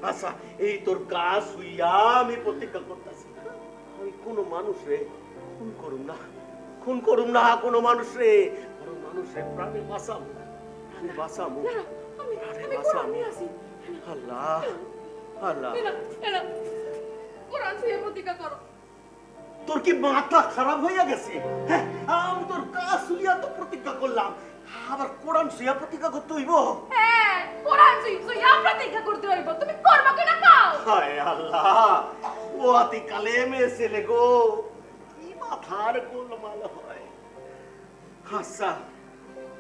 আচ্ছা এই তোর গা ছুঁয়া আমি প্রতিজ্ঞা করতেছি, আমি কোনো মানুষরে খুন করুম না কোনো মানুষরে প্রাণে বাঁচাবো। আল্লাহ তোর কি মাথা খারাপ হইয়া গেছে? আমি তোর কাজ শুইয়া তো প্রতিজ্ঞা করলাম, আবার কোরআন শুইয়া প্রতিজ্ঞা করতে হইব? হ্যাঁ, কোরআন শুইয়া প্রতিজ্ঞা করতে হইব। তুমি করবা কিনা কাও? হায় আল্লাহ, ও আতি কালে মেছেলে গো, কি মাথার গোলমাল হয়। আচ্ছা,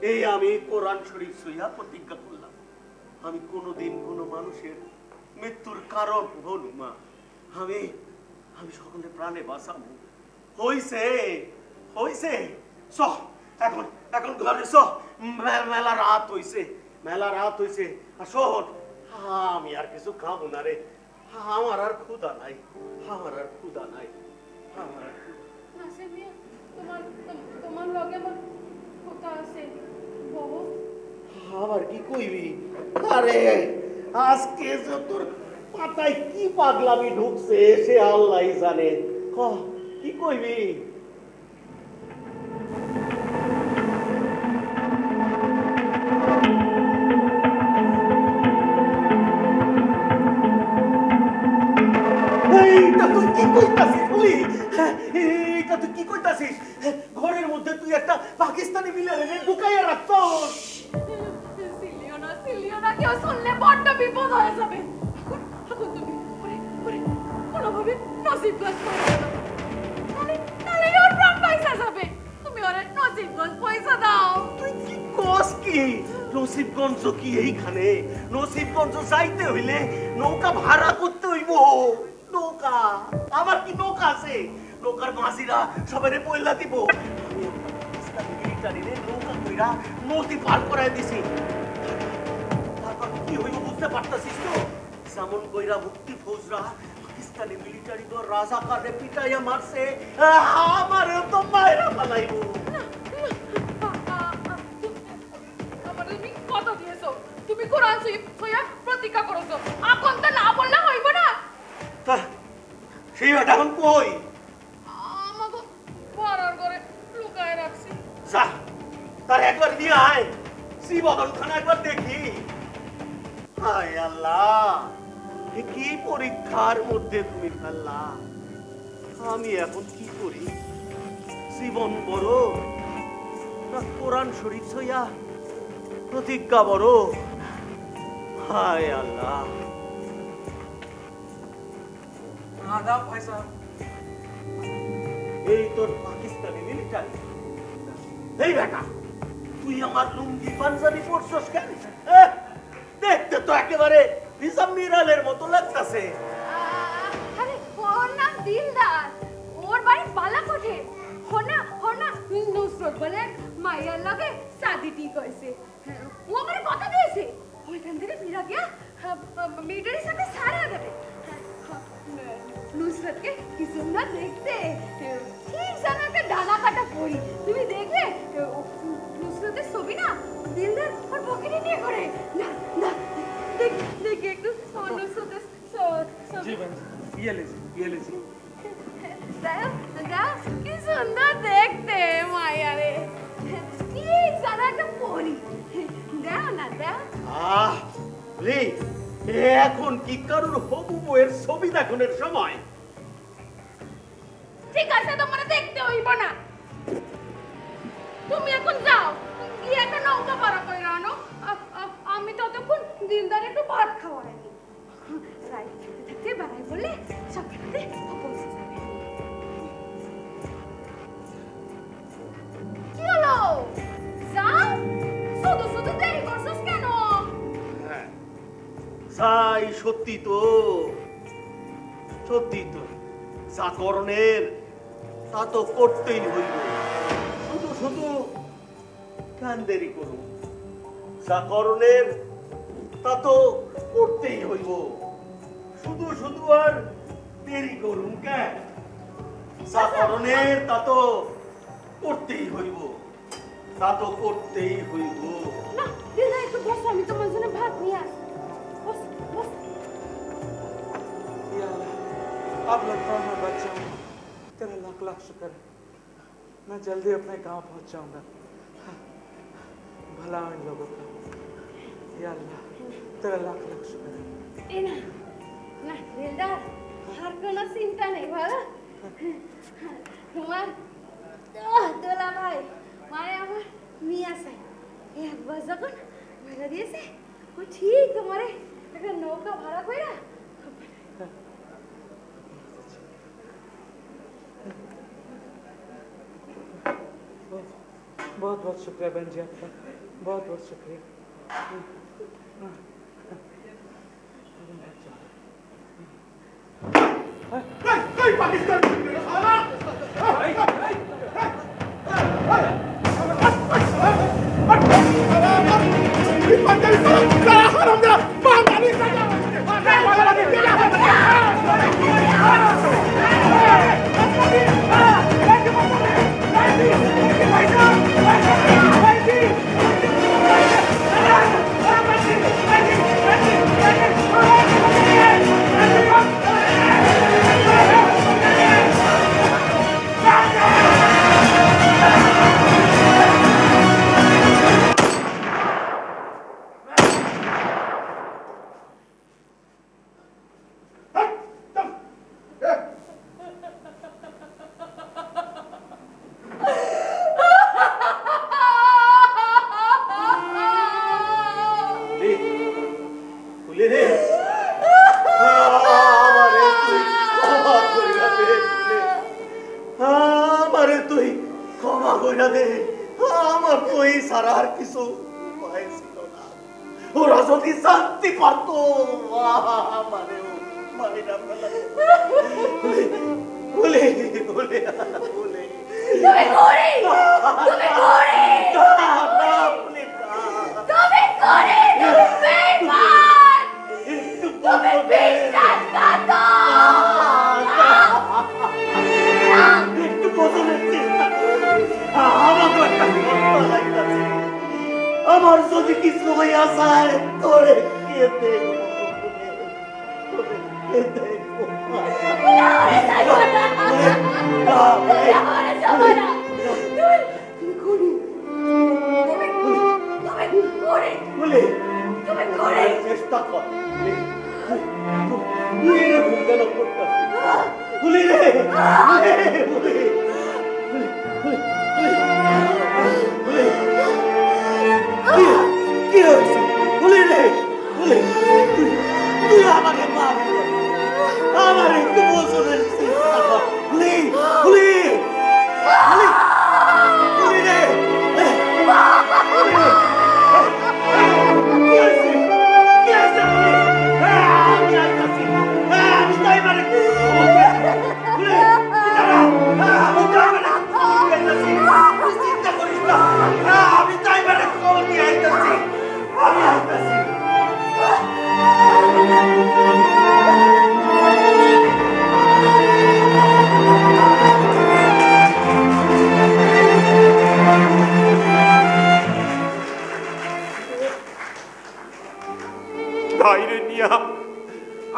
এই আমি কোরআন শরীফ শুইয়া প্রতিজ্ঞা করলাম, আমি কোনোদিন কোনো মানুষের মৃত্যুর কারণ হল মা, আমি সকলে প্রাণে বাঁচাবো। হইছে এখন ঘরে মেলা রাত হইছে। আর শোন, আমি আর কিছু খাবো না রে, আমার আর ক্ষুধা নাই। তোমার লগে আমার কথা আছে বাবু। আবার কি কইবি? আরে আজকে যে তোর পাতায় কি পাগলামি ঢুকছে সে আল্লাহই জানে। কি কইবি? ঘরের মধ্যে তুই একটা পাকিস্তানি মিলিটারি ঢুকাইয়া রাখছস। সিলিও না, কেউ শুনলে বড্ড বিপদ হয়ে যাবে। এখন তুমি কোনোভাবে নসিবগঞ্জ নালে ওর প্রাণ পয়সা যাবে। তুমি ওরে নসিবগঞ্জ পয়সা দাও। তুই কি কস কি? নসিবগঞ্জ কি এইখানে? নসিবগঞ্জ যাইতে হইলে নৌকা ভাড়া করতে হইব। নৌকা? আমার কি নৌকা আছে? নৌকার মাঝিরা সবাই পয়লা দিব। মিলিটারিরে নৌকা কইরা নদী পার করাই দিছি। তারপর কি হইব বুঝতে পারতাছিস তো? যেমন কইরা মুক্তি ফৌজরা পাকিস্তানি মিলিটারি তো রাজাকারে পিটাইয়া মারছে, আমারও তো মাইরা ফালাইব। আমার তুমি কত দিয়েছো? তুমি কোরআন ছুঁয়া প্রতিজ্ঞা করেছো, এখন তো না বললে হইব না। সেই এখন কই? আমাকে পড়ার ঘরে লুকায় রাখছি। যা, তার একবার নিয়ে আয়, শ্রীবদনখানা একবার দেখি। হায় আল্লাহ, কি পরীক্ষার মধ্যে তুমি ফেললা। আমি এখন কি করি? জীবন বড় না কোরআন শরীফ ছইয়া প্রতিজ্ঞা বড়? হায় আল্লাহ। আদাব ভাই সাহেব। এই তোর পাকিস্তানি মিলিটারি? এই বেটা, তুই আমার লুঙ্গি পাঞ্জাবি পরছস কেন? দেখতে তো একেবারে নিজাম মিরালের মতো লাগতাছে। আরে ওর নাম দিলদার, ওর বাড়ি বালাকোটে। হনা নুসরত বলে মাইয়ার লগে শাদি ঠিক হইছে। ও আমারে কথা দিয়েছে ওইখান থেকে ফিরা গিয়া মিলিটারির সাথে সারা যাবে। নুসরতকে কি সুন্দর দেখতে, ঠিক যেন একটা ডানা কাটা পরি। তুমি দেখলে নুসরতের ছবি না দিলদার ওর পকেটে নিয়ে করে। না দেখি একটু নুসরতের জি ভাই, ये लीजिए। কি সুন্দর দেখতে মাইয়া রে, ঠিক যেন একটা পরি। দাও না দাও। এখন কি কারুর হবু বউয়ের ছবি দেখানোর সময়? ঠিক আছে, তোমার দেখতে হইব না। তুমি এখন যাও, গিয়ে একটা নৌকা পাড়া কইরা আনো। আমি ততক্ষণ দিনদার একটু ভাত খাওয়াইনি। রাই থাকতে বানাই বললে সকালে পৌঁছে যাবে। কি হলো? যাও, শুধু দেরি করছিস কেন? সত্যি তো যা করণের তা তো করতেই হইব। শুধু শুধু কেন দেরি করব? যা করণের তা তো করতেই হইব। শুধু শুধু আর দেরি করুন কেন? যা করণের তা তো করতেই হইব। না দিদা একটু বসো, আমি তোমার জন্য ভাত নিয়ে আসি। বস বস। अब लगता है मैं बच जाऊंगा। तेरा लाख लाख शुक्र है, मैं जल्दी अपने गांव पहुंच जाऊंगा। भला हो इन लोगों का। या अल्लाह, तेरा लाख लाख शुक्र है। না না দিলদার, আর কোনো চিন্তা নেই ভালো। তোমার দোলা ভাই মানে আমার মিয়া সাই একবার যখন ভাড়া দিয়েছে, ও ঠিক তোমারে একটা নৌকা ভাড়া কইরা बहुत बहुत शुक्रिया बहन जी आपका, बहुत बहुत शुक्रिया।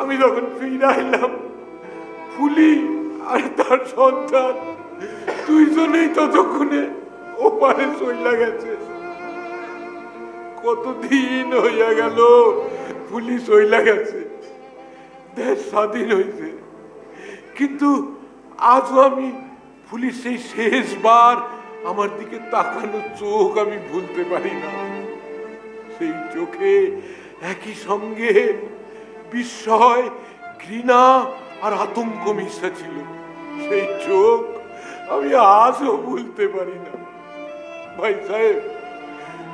আমি যখন ফিরে আইলাম, ফুলি আর তার সন্তান দুইজনেই ততক্ষণে ওপারে চইলা গেছে। কতদিন হইয়া গেল ফুলি চইলা গেছে, দেশ স্বাধীন হয়েছে, কিন্তু আজও আমি ফুলির সেই শেষবার আমার দিকে তাকানো চোখ আমি ভুলতে পারি না। সেই চোখে একই সঙ্গে বিস্ময়, ঘৃণা আর আতঙ্ক মিশা ছিল। সেই চোখ আমি আজও ভুলতে পারি না। ভাই সাহেব,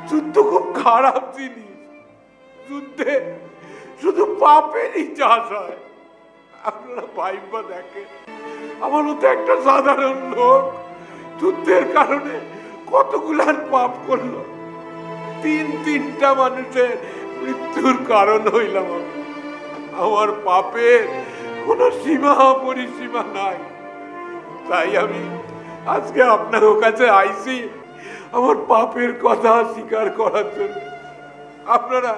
যুদ্ধ খুব খারাপ জিনিস। যুদ্ধে শুধু পাপেরই চাষ হয়। আপনারা ভাইবা দেখেন, আমার মতো একটা সাধারণ লোক যুদ্ধের কারণে কতগুলান পাপ করলো। তিনটা মানুষের মৃত্যুর কারণ হইলাম আমি। আমার পাপের কোনো সীমা পরিসীমা নাই। তাই আমি আজকে আপনার কাছে আইছি আমার পাপের কথা স্বীকার করার জন্য। আপনারা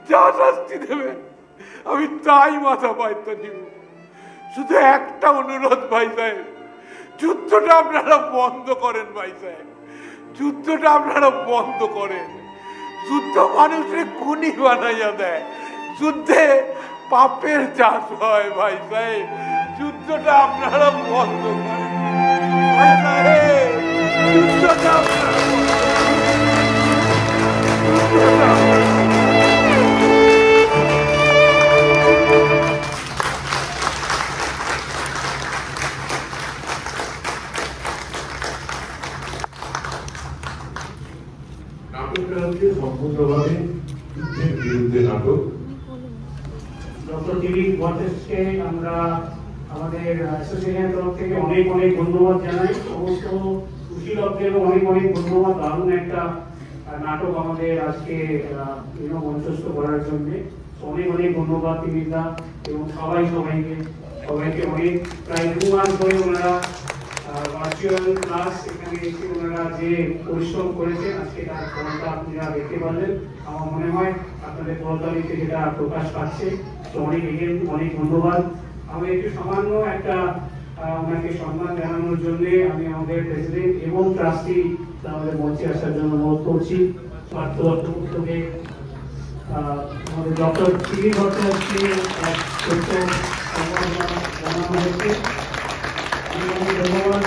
যা শাস্তি দেবেন আমি তাই মাথা পাইতে দিব। শুধু একটা অনুরোধ ভাই সাহেব, যুদ্ধটা আপনারা বন্ধ করেন ভাই সাহেব, যুদ্ধটা আপনারা বন্ধ করেন। যুদ্ধ মানুষের খুনি বানাইয়া দেয়, যুদ্ধে পাপের চাষ হয় ভাই সাহেব। যুদ্ধটা আপনারা বন্ধ করেন ভাই সাহেব, যুদ্ধটা আপনারা নাটকটা হচ্ছে সম্পূর্ণভাবে যুদ্ধের বিরুদ্ধে নাটক। ডক্টর টিভি ভট্টাচার্যকে আমরা আমাদের অ্যাসোসিয়েশনের তরফ থেকে অনেক ধন্যবাদ জানাই। সমস্ত কুশীলবদেরও অনেক ধন্যবাদ। দারুণ একটা নাটক আমাদের আজকে মঞ্চস্থ করার জন্য অনেক ধন্যবাদ টিভিদা এবং সবাইকে অনেক প্রায় 2 মাস ধরে ওনারা ভার্চুয়াল ক্লাস এখানে এসে ওনারা যে পরিশ্রম করেছেন আজকে তার ফলটা আপনারা দেখতে পারলেন। আমার মনে হয় আপনাদের পরতালিতে যেটা প্রকাশ পাচ্ছে। তো অনেক ধন্যবাদ। আমি একটু সামান্য একটা ওনাকে সম্মান জানানোর জন্য আমি আমাদের প্রেসিডেন্ট এবং ট্রাস্টি আমাদের মঞ্চে আসার জন্য অনুরোধ করছি। উদ্যোগে আমাদের ডক্টর টিভি ভট্টাচার্যকে জানানো হয়েছে। ধন্যবাদ।